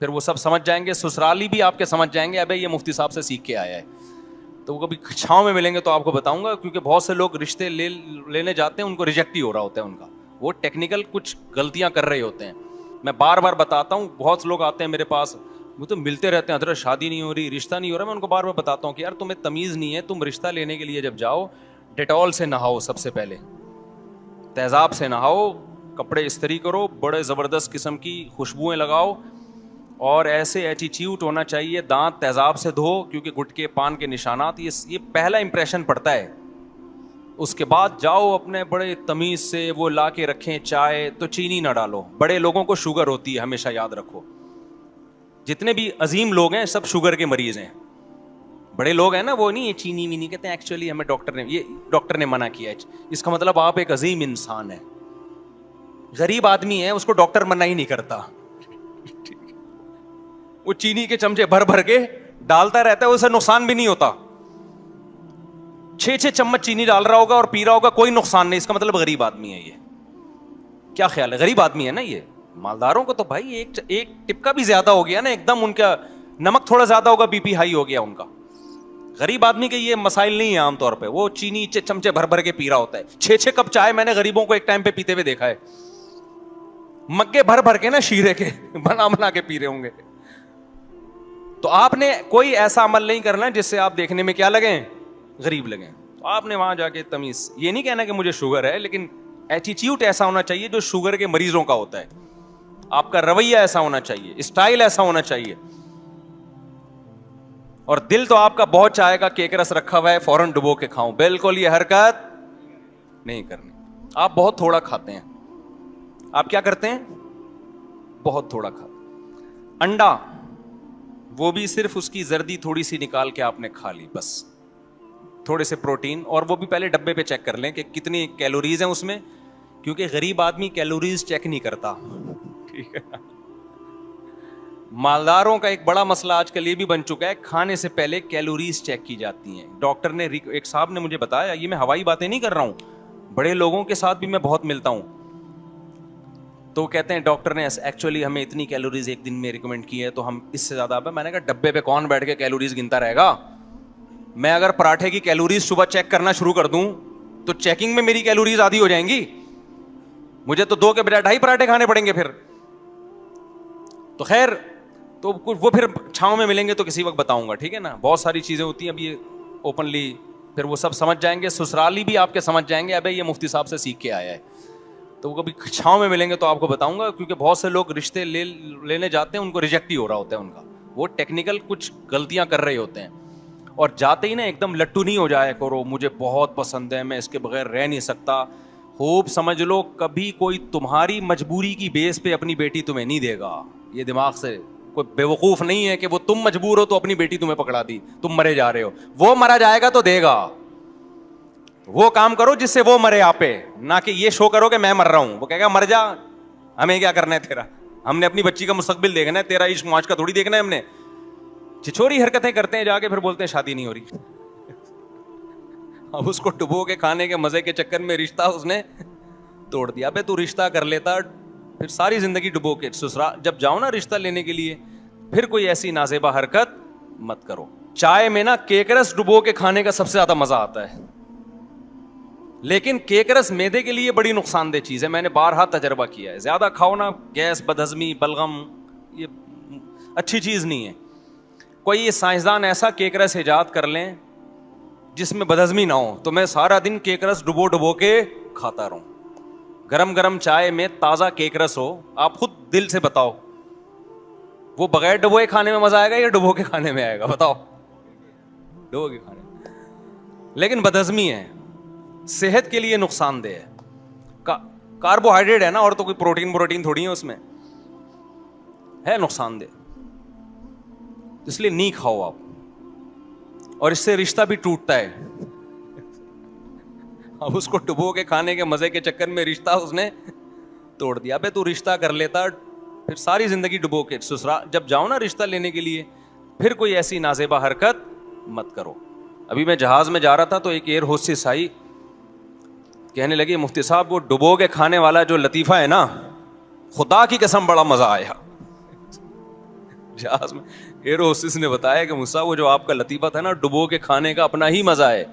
پھر وہ سب سمجھ جائیں گے, سسرالی بھی آپ کے سمجھ جائیں گے ابے یہ مفتی صاحب سے سیکھ کے آیا ہے. تو وہ کبھی چھاؤں میں ملیں گے تو آپ کو بتاؤں گا, کیونکہ بہت سے لوگ رشتے لینے جاتے ہیں, ان کو ریجیکٹ ہی ہو رہا ہوتا ہے ان کا, وہ ٹیکنیکل کچھ غلطیاں کر رہے ہوتے ہیں. میں بار بار بتاتا ہوں, بہت لوگ آتے ہیں میرے پاس, وہ تو ملتے رہتے ہیں, حضرت شادی نہیں ہو رہی, رشتہ نہیں ہو رہا. میں ان کو بار بار بتاتا ہوں کہ یار تمہیں تمیز نہیں ہے, تم رشتہ لینے کے لیے جب جاؤ ڈیٹول سے نہاؤ, سب سے پہلے تیزاب سے نہاؤ, کپڑے استری کرو, بڑے زبردست قسم کی خوشبوئیں لگاؤ, اور ایسے ایٹیٹیوڈ ہونا چاہیے, دانت تیزاب سے دھو, کیونکہ گٹکے پان کے نشانات, یہ پہلا امپریشن پڑتا ہے. اس کے بعد جاؤ اپنے بڑے تمیز سے وہ لا کے رکھیں چائے, تو چینی نہ ڈالو. بڑے لوگوں کو شوگر ہوتی ہے, ہمیشہ یاد رکھو. جتنے بھی عظیم لوگ ہیں سب شوگر کے مریض ہیں. بڑے لوگ ہیں نا, وہ نہیں چینی وینی کہتے ہیں, ایکچولی ہمیں ڈاکٹر نے منع کیا ہے. اس کا مطلب آپ ایک عظیم انسان ہیں. غریب آدمی ہے, اس کو ڈاکٹر منع ہی نہیں کرتا. وہ چینی کے چمچے بھر بھر کے ڈالتا رہتا ہے, اسے نقصان بھی نہیں ہوتا. 6 چمچ چینی ڈال رہا ہوگا اور پی رہا ہوگا, کوئی نقصان نہیں. اس کا مطلب غریب آدمی ہے. یہ کیا خیال ہے, غریب آدمی ہے نا یہ. مالداروں کو تو بھائی ایک ٹپکا بھی زیادہ ہو گیا نا, ایک دم ان کا نمک تھوڑا زیادہ ہوگا, بی پی ہائی ہو گیا ان کا. غریب آدمی کے یہ مسائل نہیں ہیں عام طور پہ, وہ چینی چمچے بھر بھر کے پی رہا ہوتا ہے. 6 کپ چائے میں نے غریبوں کو ایک ٹائم پہ پیتے ہوئے دیکھا ہے, مگے بھر بھر کے نا, شیرے کے بنا کے پی رہے ہوں گے. تو آپ نے کوئی ایسا عمل نہیں کرنا جس سے آپ دیکھنے میں کیا لگیں, غریب لگیں. تو آپ نے وہاں جا کے تمیز, یہ نہیں کہنا کہ مجھے شوگر ہے, لیکن ایٹیٹیوڈ ایسا ہونا چاہیے جو شوگر کے مریضوں کا ہوتا ہے. آپ کا رویہ ایسا ہونا چاہیے, اسٹائل ایسا ہونا چاہیے. اور دل تو آپ کا بہت چاہے گا کیک رس رکھا ہوا ہے فوراً ڈبو کے کھاؤں, بالکل یہ حرکت نہیں کرنی. آپ بہت تھوڑا کھاتے ہیں. آپ کیا کرتے ہیں, بہت تھوڑا کھاتے. انڈا, وہ بھی صرف اس کی زردی تھوڑی سی نکال کے آپ نے کھا لی, بس تھوڑے سے پروٹین, اور وہ بھی پہلے ڈبے پہ چیک کر لیں کہ کتنی کیلوریز ہیں اس میں, کیونکہ غریب آدمی کیلوریز چیک نہیں کرتا. ٹھیک ہے, مالداروں کا ایک بڑا مسئلہ آج کل یہ بھی بن چکا ہے, کھانے سے پہلے کیلوریز چیک کی جاتی ہیں. ڈاکٹر نے, ایک صاحب نے مجھے بتایا, یہ میں ہوائی باتیں نہیں کر رہا ہوں, بڑے لوگوں کے ساتھ بھی میں بہت ملتا ہوں, تو کہتے ہیں ڈاکٹر نے ایکچولی ہمیں اتنی کیلوریز ایک دن میں ریکمینڈ کی ہے, تو ہم اس سے زیادہ. میں نے کہا ڈبے پہ کون بیٹھ کے کیلوریز گنتا رہے گا. میں اگر پراٹھے کی کیلوریز صبح چیک کرنا شروع کر دوں تو چیکنگ میں میری کیلوریز آدھی ہو جائیں گی, مجھے تو 2 کے بجائے 2.5 پراٹھے کھانے پڑیں گے پھر. تو خیر, تو وہ پھر چھاؤں میں ملیں گے تو کسی وقت بتاؤں گا, ٹھیک ہے نا. بہت ساری چیزیں ہوتی ہیں, اب یہ اوپنلی پھر وہ سب سمجھ جائیں گے, سسرالی بھی آپ کے سمجھ جائیں گے ابے یہ مفتی صاحب سے سیکھ کے آیا ہے. تو وہ کبھی چھاؤں میں ملیں گے تو آپ کو بتاؤں گا, کیونکہ بہت سے لوگ رشتے لینے جاتے ہیں, ان کو ریجیکٹ ہی ہو رہا ہوتا ہے ان کا, وہ ٹیکنیکل کچھ غلطیاں کر رہے ہوتے ہیں. اور جاتے ہی نا ایک دم لٹو نہیں ہو جائے کرو, مجھے بہت پسند ہے, میں اس کے بغیر رہ نہیں سکتا. خوب سمجھ لو, کبھی کوئی تمہاری مجبوری کی بیس پہ اپنی بیٹی تمہیں نہیں دے گا. یہ دماغ سے کوئی بیوقوف نہیں ہے کہ وہ تم مجبور ہو تو اپنی بیٹی تمہیں پکڑا دی, تم مرے جا رہے ہو. وہ مرا جائے گا تو دے گا. وہ کام کرو جس سے وہ مرے آپ پہ, نہ کہ یہ شو کرو کہ میں مر رہا ہوں. وہ کہے گا مر جا, ہمیں کیا کرنا ہے تیرا, ہم نے اپنی بچی کا مستقبل دیکھنا ہے, تیرا عشق معاش کا تھوڑی دیکھنا ہے ہم نے. چھچوری حرکتیں کرتے ہیں جا کے, پھر بولتے ہیں شادی نہیں ہو رہی. اب اس کو ڈبو کے کھانے کے مزے کے چکر میں رشتہ اس نے توڑ دیا. ابے تو رشتہ کر لیتا, پھر ساری زندگی ڈبو کے. جب جاؤ نا رشتہ لینے کے لیے, پھر کوئی ایسی نازیبا حرکت مت کرو. چائے میں نا کیک رس ڈبو کے کھانے کا سب سے زیادہ مزہ آتا ہے, لیکن کیک رس میدے کے لیے بڑی نقصان دہ چیز ہے. میں نے بارہا تجربہ کیا ہے. زیادہ کھاؤ نا, گیس, بدہضمی, بلغم, یہ اچھی چیز نہیں ہے. کوئی یہ سائنسدان ایسا کیک رس ایجاد کر لیں جس میں بدہضمی نہ ہو, تو میں سارا دن کیک رس ڈبو کے کھاتا رہوں. گرم گرم چائے میں تازہ کیک رس ہو, آپ خود دل سے بتاؤ, وہ بغیر ڈبوئے کھانے میں مزہ آئے گا یا ڈبو کے کھانے میں آئے گا, بتاؤ. ڈبو کے کھانے میں. لیکن بدہضمی ہے, صحت کے لیے نقصان دہ ہے. کاربوہائیڈریٹ ہے نا, اور تو کوئی پروٹین تھوڑی ہے اس میں, ہے نقصان دہ. اس لیے نہیں کھاؤ آپ. اور اس سے رشتہ بھی ٹوٹتا ہے. اب اس کو ڈبو کے کھانے کے مزے کے چکر میں رشتہ اس نے توڑ دیا. ابے تو رشتہ کر لیتا, پھر ساری زندگی ڈبو کے. جب جاؤ نا رشتہ لینے کے لیے, پھر کوئی ایسی نازیبا حرکت مت کرو. ابھی میں جہاز میں جا رہا تھا تو ایک ایئر ہوسٹس آئی, کہنے لگی مفتی صاحب وہ ڈبو کے کھانے والا جو لطیفہ ہے نا, خدا کی قسم بڑا مزہ آیا. جہاز میں ایئر ہوسٹس نے بتایا کہ موسیٰ وہ جو آپ کا لطیفہ تھا نا ڈبو کے کھانے کا اپنا ہی مزہ ہے.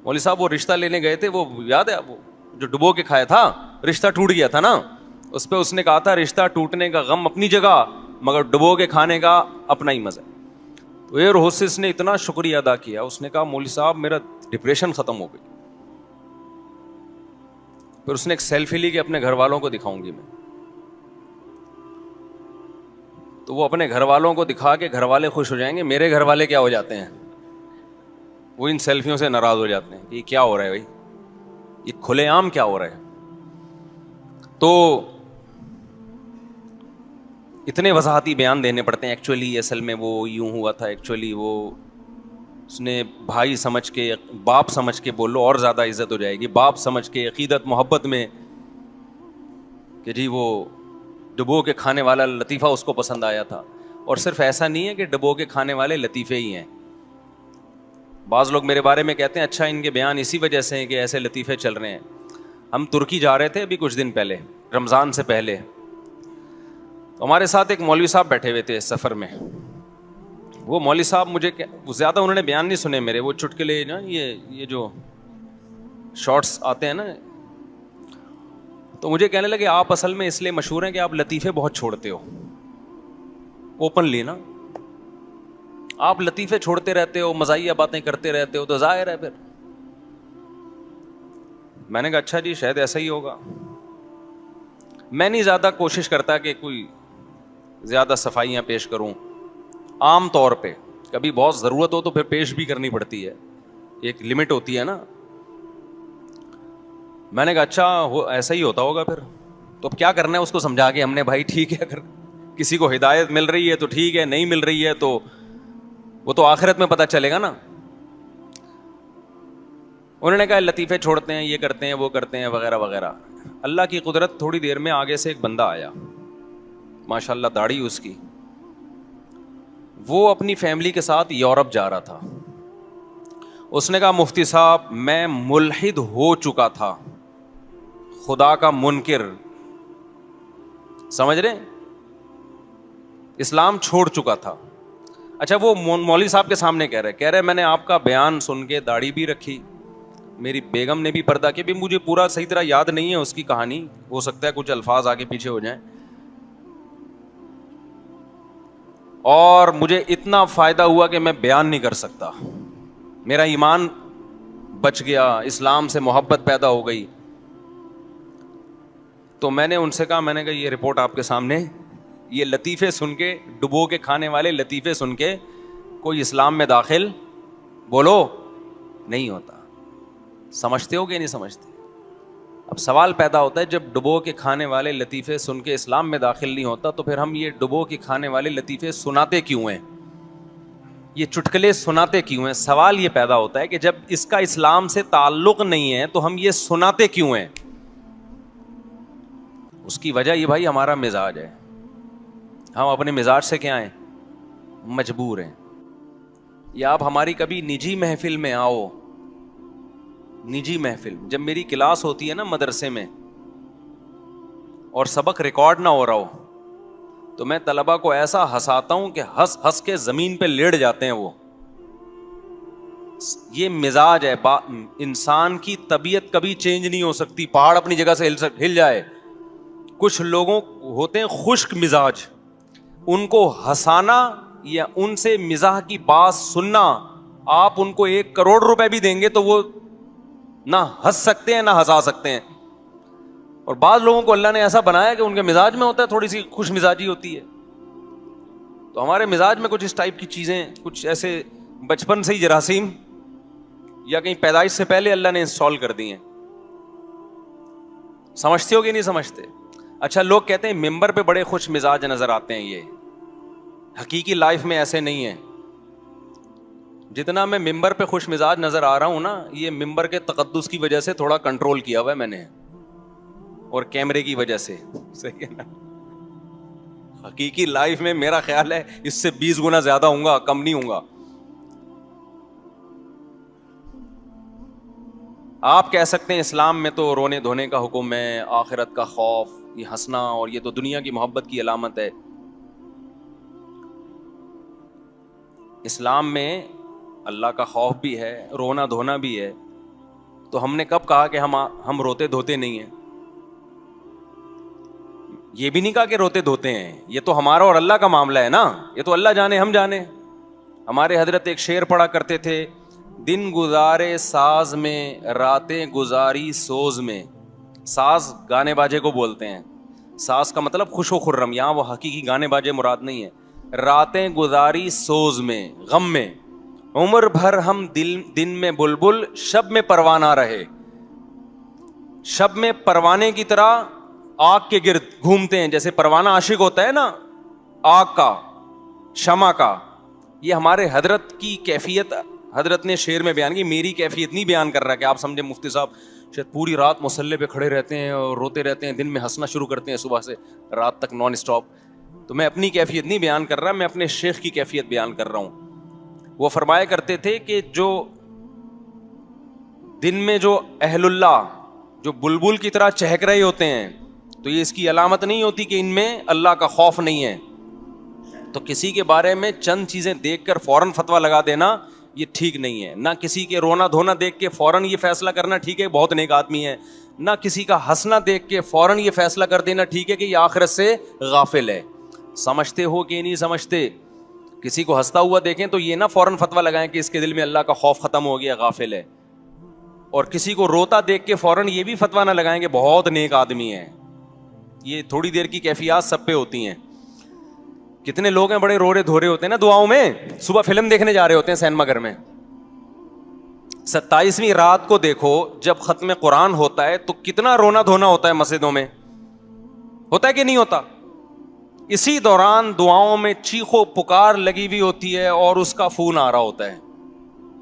مولوی صاحب وہ رشتہ لینے گئے تھے, وہ یاد ہے وہ جو ڈبو کے کھایا تھا, رشتہ ٹوٹ گیا تھا نا, اس پہ اس نے کہا تھا رشتہ ٹوٹنے کا غم اپنی جگہ مگر ڈبو کے کھانے کا اپنا ہی مزہ. تو ایئر ہوسٹس نے اتنا شکریہ ادا کیا, اس نے کہا مولوی صاحب میرا ڈپریشن ختم ہو گئی. پھر اس نے ایک سیلفی لی کہ اپنے گھر والوں کو دکھاؤں گی میں. تو وہ اپنے گھر والوں کو دکھا کے گھر والے خوش ہو جائیں گے, میرے گھر والے کیا ہو جاتے ہیں, وہ ان سیلفیوں سے ناراض ہو جاتے ہیں کہ یہ کیا ہو رہا ہے بھائی, یہ کھلے عام کیا ہو رہا ہے. تو اتنے وضاحتی بیان دینے پڑتے ہیں, ایکچولی اصل میں وہ یوں ہوا تھا, ایکچولی وہ اس نے بھائی سمجھ کے باپ سمجھ کے بولو اور زیادہ عزت ہو جائے گی, باپ سمجھ کے عقیدت محبت میں کہ جی وہ ڈبو کے کھانے والا لطیفہ اس کو پسند آیا تھا. اور صرف ایسا نہیں ہے کہ ڈبو کے کھانے والے لطیفے ہی ہیں, بعض لوگ میرے بارے میں کہتے ہیں اچھا ان کے بیان اسی وجہ سے ہیں کہ ایسے لطیفے چل رہے ہیں. ہم ترکی جا رہے تھے ابھی کچھ دن پہلے, رمضان سے پہلے, تو ہمارے ساتھ ایک مولوی صاحب بیٹھے ہوئے تھے اس سفر میں. وہ مولوی صاحب مجھے زیادہ انہوں نے بیان نہیں سنے میرے, وہ چٹکلے نا یہ جو شارٹس آتے ہیں نا, تو مجھے کہنے لگے آپ اصل میں اس لیے مشہور ہیں کہ آپ لطیفے بہت چھوڑتے ہو, اوپنلی نا آپ لطیفے چھوڑتے رہتے ہو, مزاحیہ باتیں کرتے رہتے ہو, تو ظاہر ہے پھر. میں نے کہا اچھا جی شاید ایسا ہی ہوگا. میں نہیں زیادہ کوشش کرتا کہ کوئی زیادہ صفائیاں پیش کروں, عام طور پہ کبھی بہت ضرورت ہو تو پھر پیش بھی کرنی پڑتی ہے, ایک لمٹ ہوتی ہے نا. میں نے کہا اچھا ایسا ہی ہوتا ہوگا پھر, تو اب کیا کرنا ہے اس کو سمجھا کے ہم نے, بھائی ٹھیک ہے اگر کسی کو ہدایت مل رہی ہے تو ٹھیک ہے, نہیں مل رہی ہے تو وہ تو آخرت میں پتہ چلے گا نا. انہوں نے کہا لطیفے چھوڑتے ہیں, یہ کرتے ہیں, وہ کرتے ہیں, وغیرہ وغیرہ. اللہ کی قدرت, تھوڑی دیر میں آگے سے ایک بندہ آیا, ماشاء اللہ داڑھی اس کی, وہ اپنی فیملی کے ساتھ یورپ جا رہا تھا. اس نے کہا مفتی صاحب میں ملحد ہو چکا تھا, خدا کا منکر, سمجھ رہے, اسلام چھوڑ چکا تھا. اچھا وہ مولوی صاحب کے سامنے کہہ رہے میں نے آپ کا بیان سن کے داڑھی بھی رکھی, میری بیگم نے بھی پردہ کیا, بھی مجھے پورا صحیح طرح یاد نہیں ہے اس کی کہانی, ہو سکتا ہے کچھ الفاظ آگے پیچھے ہو جائیں, اور مجھے اتنا فائدہ ہوا کہ میں بیان نہیں کر سکتا, میرا ایمان بچ گیا, اسلام سے محبت پیدا ہو گئی. تو میں نے ان سے کہا, میں نے کہا یہ رپورٹ آپ کے سامنے, یہ لطیفے سن کے, ڈبو کے کھانے والے لطیفے سن کے کوئی اسلام میں داخل بولو نہیں ہوتا. سمجھتے ہو کہ نہیں سمجھتے؟ اب سوال پیدا ہوتا ہے جب ڈبو کے کھانے والے لطیفے سن کے اسلام میں داخل نہیں ہوتا تو پھر ہم یہ ڈبو کے کھانے والے لطیفے سناتے کیوں ہیں, یہ چٹکلے سناتے کیوں ہیں؟ سوال یہ پیدا ہوتا ہے کہ جب اس کا اسلام سے تعلق نہیں ہے تو ہم یہ سناتے کیوں ہیں؟ اس کی وجہ یہ بھائی ہمارا مزاج ہے, ہم اپنے مزاج سے کیا ہیں, مجبور ہیں. یا آپ ہماری کبھی نجی محفل میں آؤ, نجی محفل, جب میری کلاس ہوتی ہے نا مدرسے میں اور سبق ریکارڈ نہ ہو رہا ہو تو میں طلبہ کو ایسا ہنساتا ہوں کہ ہنس ہنس کے زمین پہ لیٹ جاتے ہیں وہ. یہ مزاج ہے, انسان کی طبیعت کبھی چینج نہیں ہو سکتی, پہاڑ اپنی جگہ سے ہل جائے. کچھ لوگوں ہوتے ہیں خشک مزاج, ان کو ہنسانا یا ان سے مزاح کی بات سننا, آپ ان کو 1 کروڑ روپے بھی دیں گے تو وہ نہ ہنس سکتے ہیں نہ ہنسا سکتے ہیں. اور بعض لوگوں کو اللہ نے ایسا بنایا کہ ان کے مزاج میں ہوتا ہے تھوڑی سی خوش مزاجی ہوتی ہے. تو ہمارے مزاج میں کچھ اس ٹائپ کی چیزیں, کچھ ایسے بچپن سے ہی جراثیم یا کہیں پیدائش سے پہلے اللہ نے انسٹال کر دی ہیں. سمجھتے ہو کہ نہیں سمجھتے؟ اچھا لوگ کہتے ہیں ممبر پہ بڑے خوش مزاج نظر آتے ہیں, یہ حقیقی لائف میں ایسے نہیں ہے. جتنا میں ممبر پہ خوش مزاج نظر آ رہا ہوں نا, یہ ممبر کے تقدس کی وجہ سے تھوڑا کنٹرول کیا ہوا ہے میں نے, اور کیمرے کی وجہ سے, صحیح ہے نا. حقیقی لائف میں میرا خیال ہے اس سے 20 گنا زیادہ ہوں گا, کم نہیں ہوں گا. آپ کہہ سکتے ہیں اسلام میں تو رونے دھونے کا حکم ہے, آخرت کا خوف, یہ ہنسنا, اور یہ تو دنیا کی محبت کی علامت ہے. اسلام میں اللہ کا خوف بھی ہے, رونا دھونا بھی ہے, تو ہم نے کب کہا کہ ہم روتے دھوتے نہیں ہیں؟ یہ بھی نہیں کہا کہ روتے دھوتے ہیں, یہ تو ہمارا اور اللہ کا معاملہ ہے نا, یہ تو اللہ جانے ہم جانے. ہمارے حضرت ایک شعر پڑھا کرتے تھے, دن گزارے ساز میں راتیں گزاری سوز میں. ساز گانے باجے کو بولتے ہیں, ساز کا مطلب خوش و خرم, یہاں وہ حقیقی گانے باجے مراد نہیں ہے. راتیں گزاری سوز میں, غم میں, عمر بھر ہم دن میں بلبل شب میں پروانہ رہے. شب میں پروانے کی طرح آگ کے گرد گھومتے ہیں, جیسے پروانہ عاشق ہوتا ہے نا آگ کا, شمع کا. یہ ہمارے حضرت کی کیفیت حضرت نے شعر میں بیان کی, میری کیفیت نہیں بیان کر رہا کہ آپ سمجھے مفتی صاحب شاید پوری رات مصلے پہ کھڑے رہتے ہیں اور روتے رہتے ہیں, دن میں ہنسنا شروع کرتے ہیں صبح سے رات تک نان اسٹاپ. تو میں اپنی کیفیت نہیں بیان کر رہا, میں اپنے شیخ کی کیفیت بیان کر رہا ہوں. وہ فرمایا کرتے تھے کہ جو دن میں جو اہل اللہ جو بلبل کی طرح چہک رہے ہوتے ہیں, تو یہ اس کی علامت نہیں ہوتی کہ ان میں اللہ کا خوف نہیں ہے. تو کسی کے بارے میں چند چیزیں دیکھ کر فوراً فتویٰ لگا دینا یہ ٹھیک نہیں ہے. نہ کسی کے رونا دھونا دیکھ کے فوراً یہ فیصلہ کرنا ٹھیک ہے بہت نیک آدمی ہے, نہ کسی کا ہنسنا دیکھ کے فوراً یہ فیصلہ کر دینا ٹھیک ہے کہ یہ آخرت سے غافل ہے. سمجھتے ہو کہ نہیں سمجھتے؟ کسی کو ہنستا ہوا دیکھیں تو یہ نہ فوراً فتویٰ لگائیں کہ اس کے دل میں اللہ کا خوف ختم ہو گیا, غافل ہے. اور کسی کو روتا دیکھ کے فوراً یہ بھی فتویٰ نہ لگائیں کہ بہت نیک آدمی ہے. یہ تھوڑی دیر کی کیفیات سب پہ ہوتی ہیں. کتنے لوگ ہیں بڑے رو رہے دھو رہے ہوتے ہیں نا دعاؤں میں, صبح فلم دیکھنے جا رہے ہوتے ہیں سینما گھر میں, 27ویں رات کو دیکھو جب ختم قرآن ہوتا ہے تو کتنا رونا دھونا ہوتا ہے مسجدوں میں, ہوتا ہے کہ نہیں ہوتا؟ اسی دوران دعاؤں میں چیخو پکار لگی ہوئی ہوتی ہے اور اس کا فون آ رہا ہوتا ہے,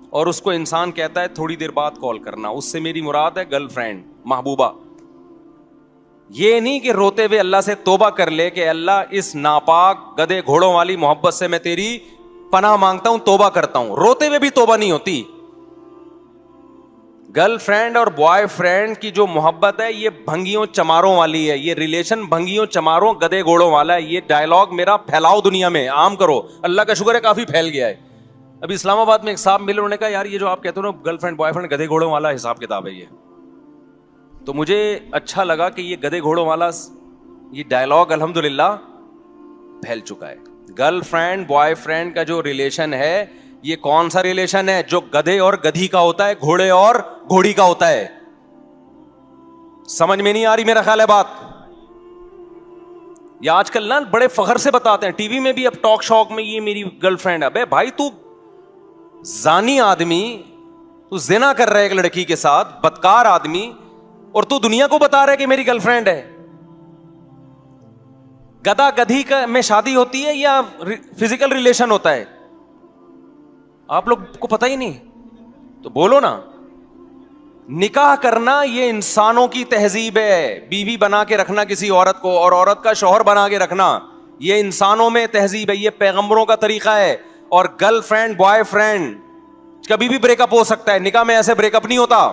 اور اس کو انسان کہتا ہے تھوڑی دیر بعد کال کرنا. اس سے میری مراد ہے گرل فرینڈ, محبوبہ. یہ نہیں کہ روتے ہوئے اللہ سے توبہ کر لے کہ اللہ اس ناپاک گدھے گھوڑوں والی محبت سے میں تیری پناہ مانگتا ہوں, توبہ کرتا ہوں. روتے ہوئے بھی توبہ نہیں ہوتی. گرل فرینڈ اور بوائے فرینڈ کی جو محبت ہے یہ بھنگیوں چماروں والی ہے, یہ ریلیشن بھنگیوں چماروں گدھے گھوڑوں والا ہے. یہ ڈائلاگ میرا پھیلاؤ دنیا میں, عام کرو. اللہ کا شکر ہے کافی پھیل گیا ہے. ابھی اسلام آباد میں ایک صاحب ملے, انہوں نے کہا یار یہ جو آپ کہتے ہو نا گرل فرینڈ بوائے فرینڈ گدھے گھوڑوں والا حساب کتاب ہے یہ. تو مجھے اچھا لگا کہ یہ گدھے گھوڑوں والا یہ ڈائلاگ الحمدللہ پھیل چکا ہے. گرل فرینڈ بوائے فرینڈ کا جو ریلیشن ہے یہ کون سا ریلیشن ہے؟ جو گدھے اور گدھی کا ہوتا ہے, گھوڑے اور گھوڑی کا ہوتا ہے. سمجھ میں نہیں آ رہی میرا خیال ہے بات؟ یا آج کل نا بڑے فخر سے بتاتے ہیں ٹی وی میں بھی, اب ٹاک شاک میں, یہ میری گرل فرینڈ ہے. بے بھائی تو زانی آدمی, تو زنا کر رہا ہے ایک لڑکی کے ساتھ, بدکار آدمی, اور تو دنیا کو بتا رہا ہے کہ میری گرل فرینڈ ہے. گدھا گدھی کا میں شادی ہوتی ہے یا فزیکل ریلیشن ہوتا ہے؟ آپ لوگ کو پتہ ہی نہیں تو بولو نا. نکاح کرنا یہ انسانوں کی تہذیب ہے, بیوی بنا کے رکھنا کسی عورت کو اور عورت کا شوہر بنا کے رکھنا یہ انسانوں میں تہذیب ہے, یہ پیغمبروں کا طریقہ ہے. اور گرل فرینڈ بوائے فرینڈ کبھی بھی بریک اپ ہو سکتا ہے, نکاح میں ایسے بریک اپ نہیں ہوتا.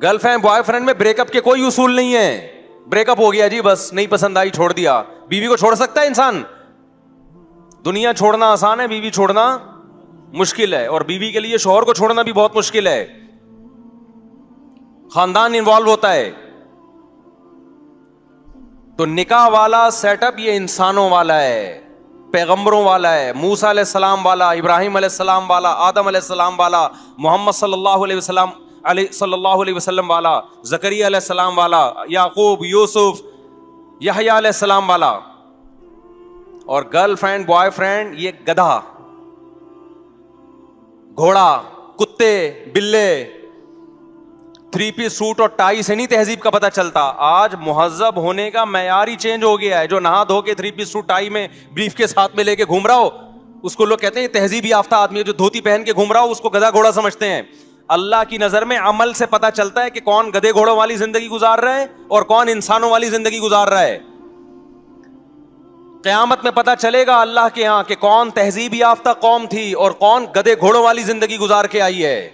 گرل فرینڈ بوائے فرینڈ میں بریک اپ کے کوئی اصول نہیں ہے. بریک اپ ہو گیا جی بس, نہیں پسند آئی چھوڑ دیا. بیوی کو چھوڑ سکتا ہے انسان؟ دنیا چھوڑنا آسان ہے, بیوی چھوڑنا مشکل ہے, اور بیوی کے لیے شوہر کو چھوڑنا بھی بہت مشکل ہے. خاندان انوالو ہوتا ہے. تو نکاح والا سیٹ اپ یہ انسانوں والا ہے, پیغمبروں والا ہے, موسیٰ علیہ السلام والا, ابراہیم علیہ السلام والا, آدم علیہ السلام والا, محمد صلی اللہ علیہ وسلم والا, زکریا علیہ السلام والا, یعقوب, یوسف, یحییٰ علیہ السلام والا. اور گرل فرینڈ بوائے فرینڈ یہ گدھا, گھوڑا, کتے, بلے. 3 پیس سوٹ اور ٹائی سے نہیں تہذیب کا پتہ چلتا. آج مہذب ہونے کا معیار ہی چینج ہو گیا ہے. جو نہا دھو کے 3 پیس سوٹ ٹائی میں بریف کے ساتھ میں لے کے گھوم رہا ہو اس کو لوگ کہتے ہیں یہ تہذیب یافتہ آدمی ہے. جو دھوتی پہن کے گھوم رہا ہو اس کو گدھا گھوڑا سمجھتے ہیں. اللہ کی نظر میں عمل سے پتہ چلتا ہے کہ کون گدھے گھوڑوں والی زندگی گزار رہا ہے اور کون انسانوں والی زندگی گزار رہا ہے. قیامت میں پتہ چلے گا اللہ کے ہاں کہ کون تہذیب یافتہ قوم تھی اور کون گدھے گھوڑوں والی زندگی گزار کے آئی ہے.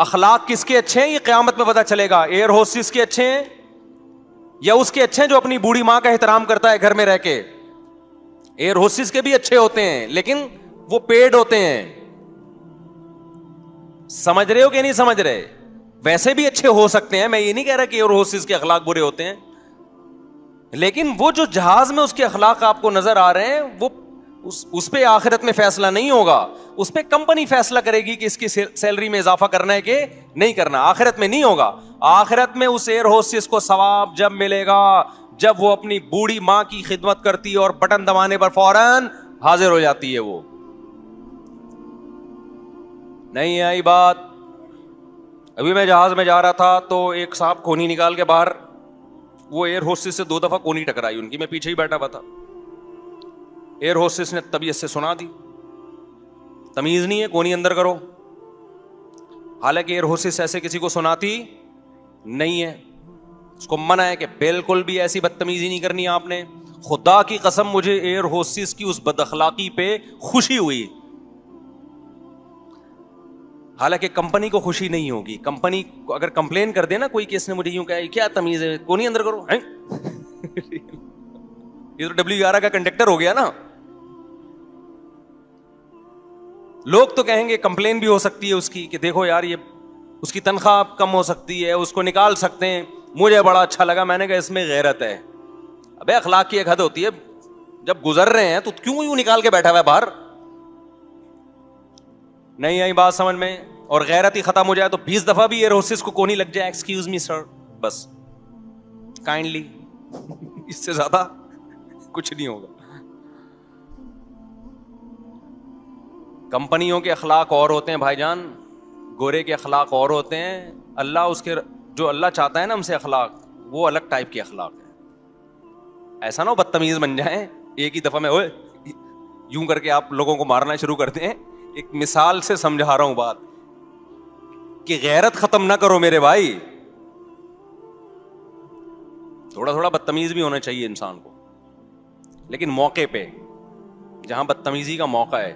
اخلاق کس کے اچھے ہیں یہ قیامت میں پتہ چلے گا. ایئر ہوسٹس کے اچھے ہیں یا اس کے اچھے ہیں جو اپنی بوڑھی ماں کا احترام کرتا ہے گھر میں رہ کے؟ ایئر ہوسٹس کے بھی اچھے ہوتے ہیں لیکن وہ پیڈ ہوتے ہیں. سمجھ رہے ہو کہ نہیں سمجھ رہے؟ ویسے بھی اچھے ہو سکتے ہیں, میں یہ نہیں کہہ رہا کہ ایئر ہوسٹس کے اخلاق برے ہوتے ہیں, لیکن وہ جو جہاز میں اس کے اخلاق آپ کو نظر آ رہے ہیں وہ اس پہ آخرت میں فیصلہ نہیں ہوگا, اس پہ کمپنی فیصلہ کرے گی کہ اس کی سیلری میں اضافہ کرنا ہے کہ نہیں کرنا. آخرت میں نہیں ہوگا. آخرت میں اس ایئر ہوسٹس کو ثواب جب ملے گا جب وہ اپنی بوڑھی ماں کی خدمت کرتی ہے اور بٹن دبانے پر فوراً حاضر ہو جاتی ہے. وہ نہیں آئی بات. ابھی میں جہاز میں جا رہا تھا تو ایک صاحب کونی نکال کے باہر, وہ ایئر ہوسٹس سے 2 دفعہ کونی ٹکرائی ان کی, میں پیچھے ہی بیٹھا ہوا تھا. ایئر ہوسٹس نے طبیعت سے سنا دی, تمیز نہیں ہے کونی اندر کرو. حالانکہ ایئر ہوسٹس ایسے کسی کو سناتی نہیں ہے, اس کو منع ہے کہ بالکل بھی ایسی بدتمیزی نہیں کرنی آپ نے. خدا کی قسم مجھے ایئر ہوسٹس کی اس بد اخلاقی پہ خوشی ہوئی, حالانکہ کمپنی کو خوشی نہیں ہوگی. کمپنی اگر کمپلین کر دے نا کوئی کہ اس نے مجھے یوں کہا کیا تمیز ہے کونی اندر کرو, یہ تو WR کا کنڈکٹر ہو گیا نا. لوگ تو کہیں گے کمپلین بھی ہو سکتی ہے اس کی کہ دیکھو یار یہ اس کی تنخواہ کم ہو سکتی ہے, اس کو نکال سکتے ہیں. مجھے بڑا اچھا لگا, میں نے کہا اس میں غیرت ہے. ابے اخلاق کی ایک حد ہوتی ہے, جب گزر رہے ہیں تو کیوں یوں نکال کے بیٹھا ہوا ہے باہر. نہیں آئی بات سمجھ میں؟ اور غیرت ہی ختم ہو جائے تو 20 دفعہ بھی ایئر ہوسٹس کو کونی لگ جائے, ایکسکیوز می سر, بس کائنڈلی, اس سے زیادہ کچھ نہیں ہوگا. کمپنیوں کے اخلاق اور ہوتے ہیں بھائی جان, گورے کے اخلاق اور ہوتے ہیں. اللہ اس کے جو اللہ چاہتا ہے نا ہم سے اخلاق, وہ الگ ٹائپ کے اخلاق ہے. ایسا نہ ہو بدتمیز بن جائیں ایک ہی دفعہ میں اوئے یوں کر کے آپ لوگوں کو مارنا شروع کر دیں. ایک مثال سے سمجھا رہا ہوں بات کہ غیرت ختم نہ کرو میرے بھائی. تھوڑا تھوڑا بدتمیز بھی ہونا چاہیے انسان کو, لیکن موقع پہ جہاں بدتمیزی کا موقع ہے.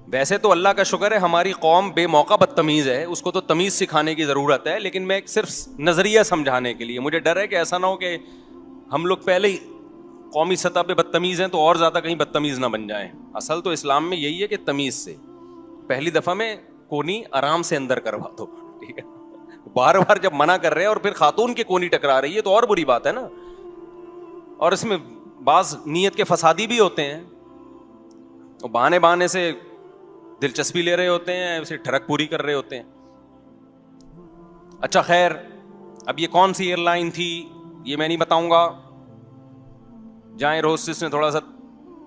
ویسے تو اللہ کا شکر ہے ہماری قوم بے موقع بدتمیز ہے, اس کو تو تمیز سکھانے کی ضرورت ہے, لیکن میں صرف نظریہ سمجھانے کے لیے. مجھے ڈر ہے کہ ایسا نہ ہو کہ ہم لوگ پہلے ہی قومی سطح پہ بدتمیز ہیں تو اور زیادہ کہیں بدتمیز نہ بن جائیں. اصل تو اسلام میں یہی ہے کہ تمیز سے پہلی دفعہ میں کونی آرام سے اندر کروا دو, ٹھیک ہے. بار بار جب منع کر رہے ہیں اور پھر خاتون کی کونی ٹکرا رہی ہے تو اور بری بات ہے نا. اور اس میں بعض نیت کے فسادی بھی ہوتے ہیں, بہانے بہانے سے دلچسپی لے رہے ہوتے ہیں, اسے ٹھڑک پوری کر رہے ہوتے ہیں. اچھا خیر, اب یہ کون سی ایئر لائن تھی یہ میں نہیں بتاؤں گا. جہاں ایئر ہوسٹس نے تھوڑا سا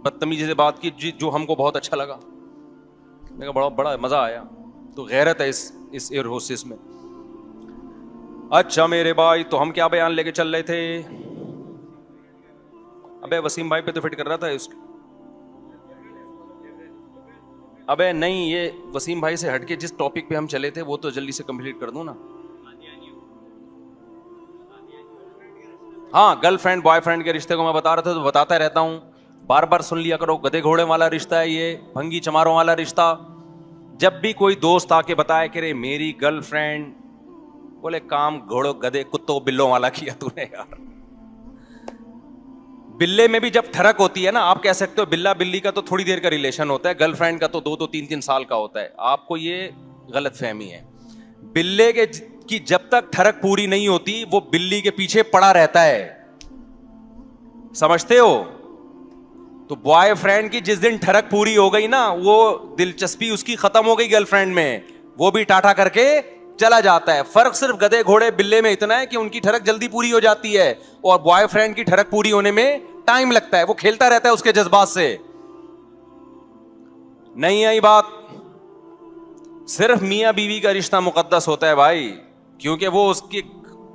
بدتمیزی سے بات کی جو ہم کو بہت اچھا لگا, میں کہا بڑا مزہ آیا. تو غیرت ہے اس ایئر ہوسٹس میں. اچھا میرے بھائی, تو ہم کیا بیان لے کے چل رہے تھے؟ ابے وسیم بھائی پہ تو فٹ کر رہا تھا اس. ابے نہیں, یہ وسیم بھائی سے ہٹ کے جس ٹاپک پہ ہم چلے تھے وہ تو جلدی سے کمپلیٹ کر دوں نا. ہاں, گرل فرینڈ بوائے فرینڈ کے رشتے کو میں بتا رہا تھا تو بتاتا رہتا ہوں, بار بار سن لیا کرو. گدھے گھوڑے والا رشتہ ہے یہ, بھنگی چماروں والا رشتہ. جب بھی کوئی دوست آ کے بتائے کہ رے میری گرل فرینڈ, بولے کام گھوڑوں گدھے کتوں بلوں والا کیا تو نے یار. بلے میں بھی جب ٹھڑک ہوتی ہے نا, آپ کہہ سکتے ہو بلا بلی کا تو تھوڑی دیر کا ریلیشن ہوتا ہے, گرل فرینڈ کا تو 2-3 سال کا ہوتا ہے. آپ کو یہ غلط فہمی ہے. بلے کی جب تک ٹھڑک پوری نہیں ہوتی وہ بلی کے پیچھے پڑا رہتا ہے, سمجھتے ہو؟ تو بوائے فرینڈ کی جس دن ٹھڑک پوری ہو گئی نا, وہ دلچسپی اس کی ختم ہو گئی گرل فرینڈ میں, وہ بھی ٹاٹا کر کے چلا جاتا ہے. فرق صرف گدھے گھوڑے بلے میں اتنا ہے کہ ان کی ٹھڑک جلدی پوری ہو جاتی ہے اور بوائے فرینڈ کی ٹھڑک پوری ہونے میں ٹائم لگتا ہے. وہ کھیلتا رہتا ہے اس کے جذبات سے. نہیں آئی بات؟ صرف میاں بیوی کا رشتہ مقدس ہوتا ہے بھائی, کیونکہ وہ اس کے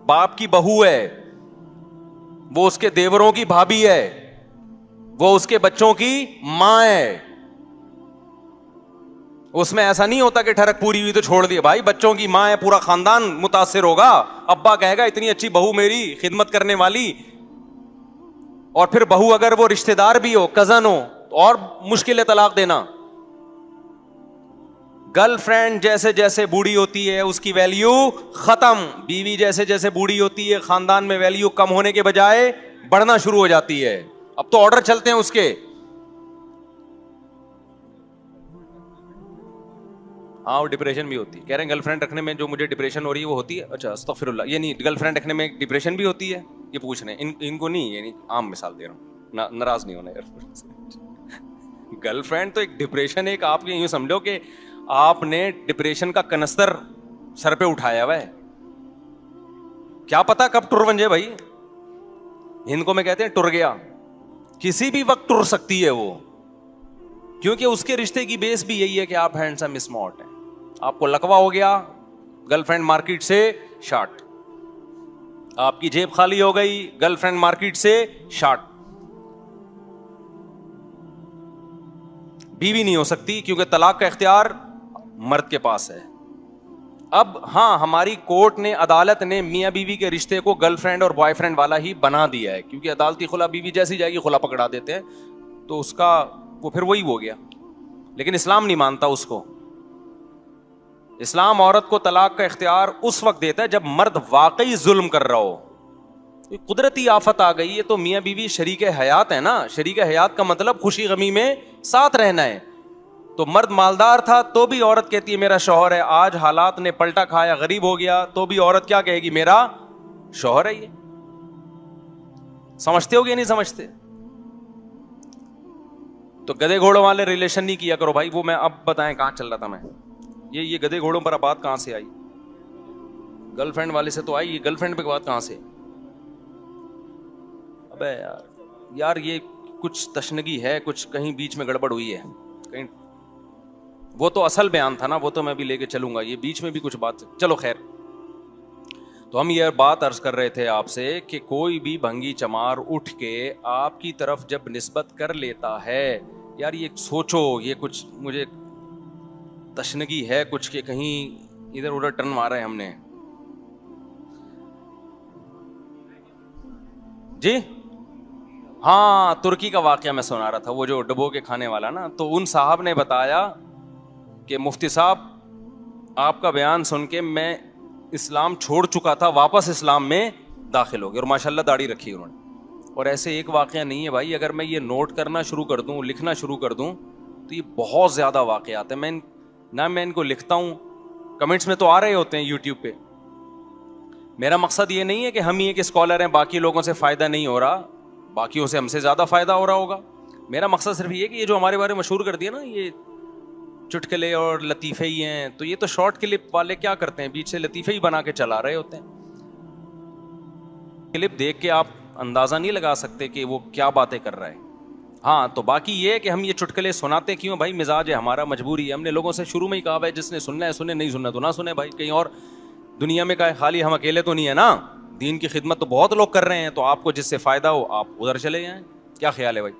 باپ کی بہو ہے, وہ اس کے دیوروں کی بھابھی ہے, وہ اس کے بچوں کی ماں ہے. اس میں ایسا نہیں ہوتا کہ ٹھڑک پوری ہوئی تو چھوڑ دیا. بھائی بچوں کی ماں ہے, پورا خاندان متاثر ہوگا. ابا کہے گا اتنی اچھی بہو میری, خدمت کرنے والی, اور پھر بہو اگر وہ رشتہ دار بھی ہو, کزن ہو, تو اور مشکل ہے طلاق دینا. گرل فرینڈ جیسے جیسے بوڑھی ہوتی ہے اس کی ویلیو ختم, بیوی جیسے جیسے بوڑھی ہوتی ہے خاندان میں ویلیو کم ہونے کے بجائے بڑھنا شروع ہو جاتی ہے. اب تو آرڈر چلتے ہیں اس کے. ہاں وہ ڈپریشن بھی ہوتی ہے, کہہ رہے ہیں گرل فرینڈ رکھنے میں جو مجھے ڈپریشن ہو رہی ہے وہ ہوتی ہے. اچھا استغفر اللہ, یہ نہیں گرل فرینڈ رکھنے میں ڈپریشن بھی ہوتی ہے, یہ پوچھ رہے ہیں ان کو نہیں, یعنی عام مثال دے رہا ہوں, ناراض نہیں ہونا یار. گرل فرینڈ تو ایک ڈپریشن, ایک آپ یوں سمجھو کہ آپ نے ڈپریشن کا کنستر سر پہ اٹھایا ہوا ہے, کیا پتا کب ٹر بن جائے بھائی. ہند کو میں کہتے ہیں ٹر گیا, کسی بھی وقت ٹر سکتی ہے وہ, کیونکہ اس کے رشتے کی بیس بھی یہی ہے کہ آپ ہینڈسم اسمارٹ ہیں. آپ کو لکوا ہو گیا, گرل فرینڈ مارکیٹ سے شارٹ. آپ کی جیب خالی ہو گئی, گرل فرینڈ مارکیٹ سے شارٹ. بیوی نہیں ہو سکتی کیونکہ طلاق کا اختیار مرد کے پاس ہے. اب ہاں ہماری کورٹ نے, عدالت نے میاں بیوی کے رشتے کو گرل فرینڈ اور بوائے فرینڈ والا ہی بنا دیا ہے, کیونکہ عدالتی خلا بیوی جیسی جائے گی خلا پکڑا دیتے ہیں, تو اس کا وہ پھر وہی ہو گیا. لیکن اسلام نہیں مانتا اس کو. اسلام عورت کو طلاق کا اختیار اس وقت دیتا ہے جب مرد واقعی ظلم کر رہا ہو. قدرتی آفت آ گئی ہے تو میاں بیوی شریک حیات ہے نا, شریک حیات کا مطلب خوشی غمی میں ساتھ رہنا ہے. تو مرد مالدار تھا تو بھی عورت کہتی ہے میرا شوہر ہے, آج حالات نے پلٹا کھایا, غریب ہو گیا تو بھی عورت کیا کہے گی, میرا شوہر ہے. یہ سمجھتے ہو گے نہیں سمجھتے؟ تو گدے گھوڑوں والے ریلیشن نہیں کیا کرو بھائی. وہ میں اب بتائیں کہاں چل رہا تھا میں, یہ گدے گھوڑوں پر بات کہاں سے آئی؟ گرل فرینڈ والے سے تو آئی, یہ گرل فرینڈ پہ بات کہاں سے؟ ابے یار یہ کچھ تشنگی ہے, کچھ کہیں بیچ میں گڑبڑ ہوئی ہے کہیں. وہ تو اصل بیان تھا نا, وہ تو میں بھی لے کے چلوں گا, یہ بیچ میں بھی کچھ بات. چلو خیر, تو ہم یہ بات عرض کر رہے تھے آپ سے کہ کوئی بھی بھنگی چمار اٹھ کے آپ کی طرف جب نسبت کر لیتا ہے, یار یہ سوچو یہ کچھ مجھے تشنگی ہے کچھ کہ کہیں ادھر ادھر ٹرن مارا ہے ہم نے. جی ہاں, ترکی کا واقعہ میں سنا رہا تھا, وہ جو ڈبو کے کھانے والا نا, تو ان صاحب نے بتایا کہ مفتی صاحب آپ کا بیان سن کے میں اسلام چھوڑ چکا تھا, واپس اسلام میں داخل ہو گیا, اور ماشاءاللہ داڑھی رکھی انہوں نے. اور ایسے ایک واقعہ نہیں ہے بھائی, اگر میں یہ نوٹ کرنا شروع کر دوں, لکھنا شروع کر دوں, تو یہ بہت زیادہ واقعات ہیں. میں ان کو لکھتا ہوں, کمنٹس میں تو آ رہے ہوتے ہیں یوٹیوب پہ. میرا مقصد یہ نہیں ہے کہ ہم ہی ایک اسکالر ہیں, باقی لوگوں سے فائدہ نہیں ہو رہا, باقیوں سے ہم سے زیادہ فائدہ ہو رہا ہوگا. میرا مقصد صرف یہ کہ یہ جو ہمارے بارے میں مشہور کر دیا نا, یہ چٹکلے اور لطیفے ہی ہیں, تو یہ تو شارٹ کلپ والے کیا کرتے ہیں, بیچ سے لطیفے ہی بنا کے چلا رہے ہوتے ہیں. کلپ دیکھ کے آپ اندازہ نہیں لگا سکتے کہ وہ کیا باتیں کر رہا ہے. ہاں تو باقی یہ کہ ہم یہ چٹکلے سناتے کیوں بھائی, مزاج ہے ہمارا, مجبوری ہے. ہم نے لوگوں سے شروع میں ہی کہا بھائی جس نے سننا ہے سنے, نہیں سننا تو نہ سنے بھائی. کہیں اور دنیا میں کا خالی ہم اکیلے تو نہیں ہے نا, دین کی خدمت تو بہت لوگ کر رہے ہیں, تو آپ کو جس سے فائدہ ہو آپ ادھر چلے جائیں. کیا خیال ہے بھائی؟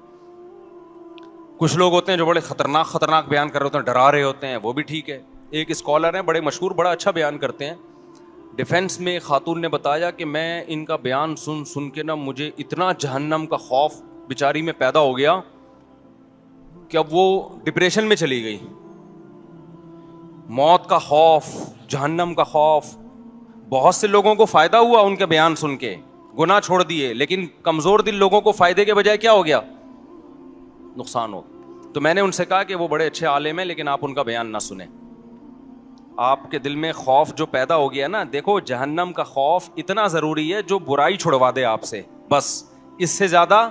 کچھ لوگ ہوتے ہیں جو بڑے خطرناک بیان کر رہے ہوتے ہیں, ڈرا رہے ہوتے ہیں, وہ بھی ٹھیک ہے. ایک اسکالر ہیں بڑے مشہور, بڑا اچھا بیان کرتے ہیں. ڈیفینس میں خاتون نے بتایا کہ میں ان کا بیان سن کے نا مجھے اتنا جہنم کا خوف بیچاری میں پیدا ہو گیا کہ اب وہ ڈپریشن میں چلی گئی. موت کا خوف, جہنم کا خوف. بہت سے لوگوں کو فائدہ ہوا ان کے بیان سن کے, گناہ چھوڑ دیے, لیکن کمزور دل لوگوں کو فائدے کے بجائے کیا ہو گیا, نقصان ہو. تو میں نے ان سے کہا کہ وہ بڑے اچھے عالم ہیں لیکن آپ ان کا بیان نہ سنیں. آپ کے دل میں خوف جو پیدا ہو گیا نا, دیکھو جہنم کا خوف اتنا ضروری ہے جو برائی چھڑوا دے آپ سے, بس اس سے زیادہ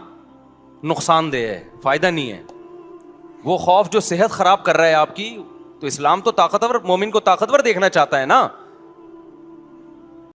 نقصان دہ ہے, فائدہ نہیں ہے. وہ خوف جو صحت خراب کر رہا ہے آپ کی, تو اسلام تو طاقتور مومن کو طاقتور دیکھنا چاہتا ہے نا,